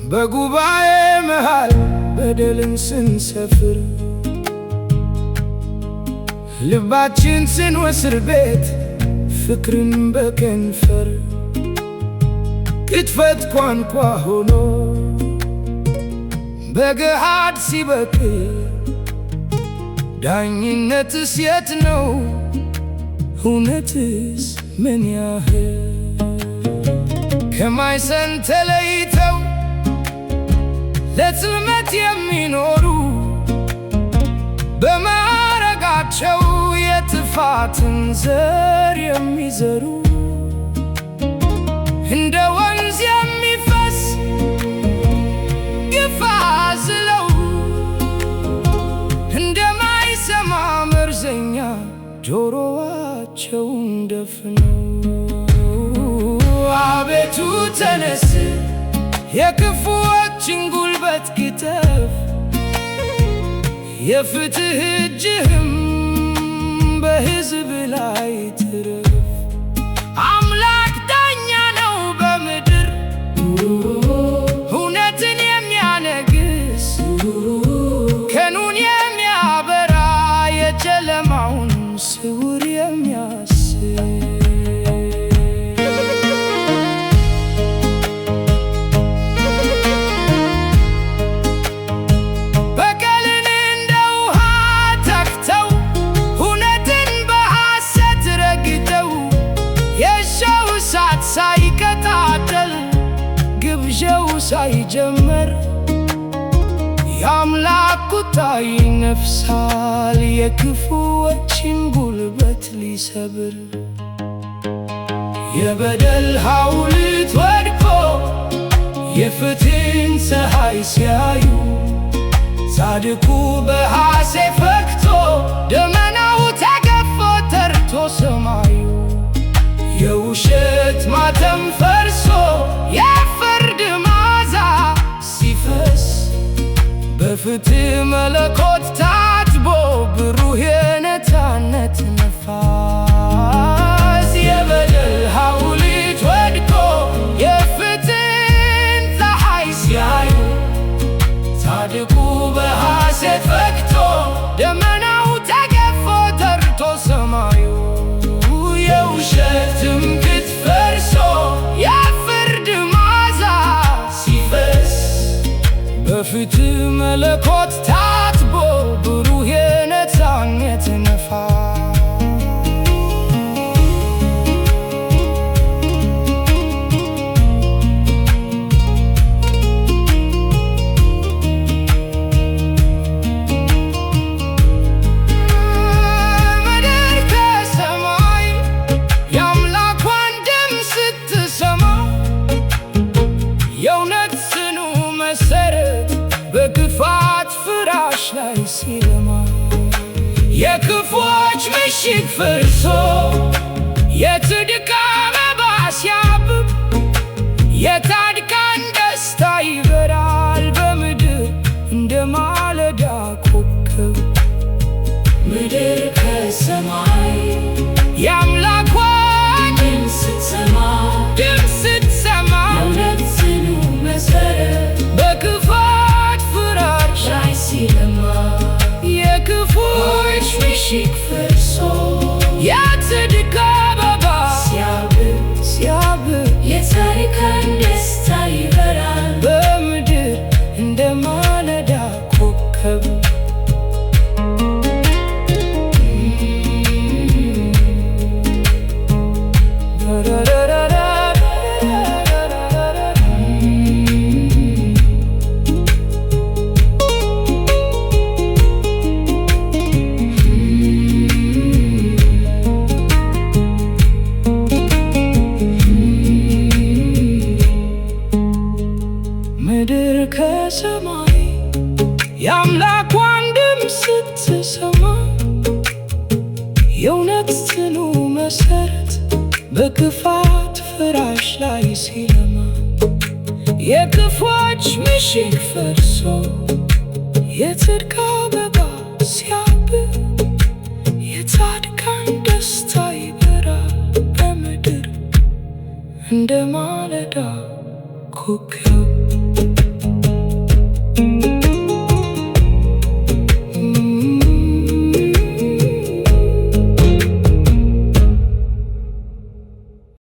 በጉባኤ መሃል በደልን ስንሰፍር ልባችን ስንወስር ቤት ፍቅርን በከንፈር ቅጥፈት ቋንቋ ሆኖ በገሃድ ሲበቅል ዳኝነትስ የት ነው? እውነትስ ምን ያህል ከማይሰን ተለይተው ለጽልመት የሚኖሩ በማዕረጋቸው የጥፋትን ዘር የሚዘሩ እንደ ወንዝ የሚፈስ ግፍ አዝለው እንደማይሰማ መርዘኛ ጆሮአቸውን ደፍነው አቤቱ ተነስ የክፉዎችን ጉልበት ግተፍ የፍትህ እጅህም በሕዝብ ላይ ትረፍ። አምላክ ዳኛ ነው በምድር እውነትን የሚያነግስ ቀኑን የሚያበራ የጨለማውን ስውር የሚያስብ ሳይቀጣጠል ግብዣው ሳይጀመር የአምላክ ቁጣ ይነፍሳል የክፉዎችን ጉልበት ሊሰብር። የበደል ሐውልት ወድቆ የፍትህን ፀሐይ ሲያዩ ጻድቁ በሐሴት ፈክቶ ደመናው ተገፎ ተርቶ ሰማዩ የውሸት ማተም ፈርሶ የፍርድ መዓዛ ሲፈስ በፍትህ መለኮት ታጥቦ ብሩህ የነፃነት ነፋስ። የበደል ሐውልት ወድቆ የፍትህን ፀሐይ ሲያዩ ጻድቁ በሐሴት ፈክቶ ደመናው ተገፎ ተርቶ ሰማዩ የውሸት ትምክህት ፈርሶ የፍርድ መዓዛ ሲፈስ በፍትህ መለኮት ታጥቦ ብሩህ የነፃነት ነፋስ። በክፋት ፍራሽ ላይ ሲለማ የክፉዎች ምሽግ ፈርሶ የጽድቅ አበባ ሲያብብ የጻድቃን ደስታ ይበራል በምድር እንደ ማለዳ ኮከብ። ምድር ከሰማይ የአምላኳን ድምፅ ስትሰማ የእውነት ጽኑ መሠረት በክፋት ፍራሽ ላይ ሲለማ የክፉዎች ምሽግ ፈርሶ የጽድቅ አበባ ሲያብብ የጻድቃን ደስታ ይበራል በምድር እንደ ማለዳ ኮከብ። ምድር ከሰማይ የአምላኳን ድምፅ ስትሰማ የእውነት ጽኑ መሠረት በክፋት ፍራሽ ላይ ሲለማ የክፉዎች ምሽግ ፈርሶ የጽድቅ አበባ ሲያብብ የጻድቃን ደስታ ይበራል በምድር እንደ ማለዳ ኮከብ።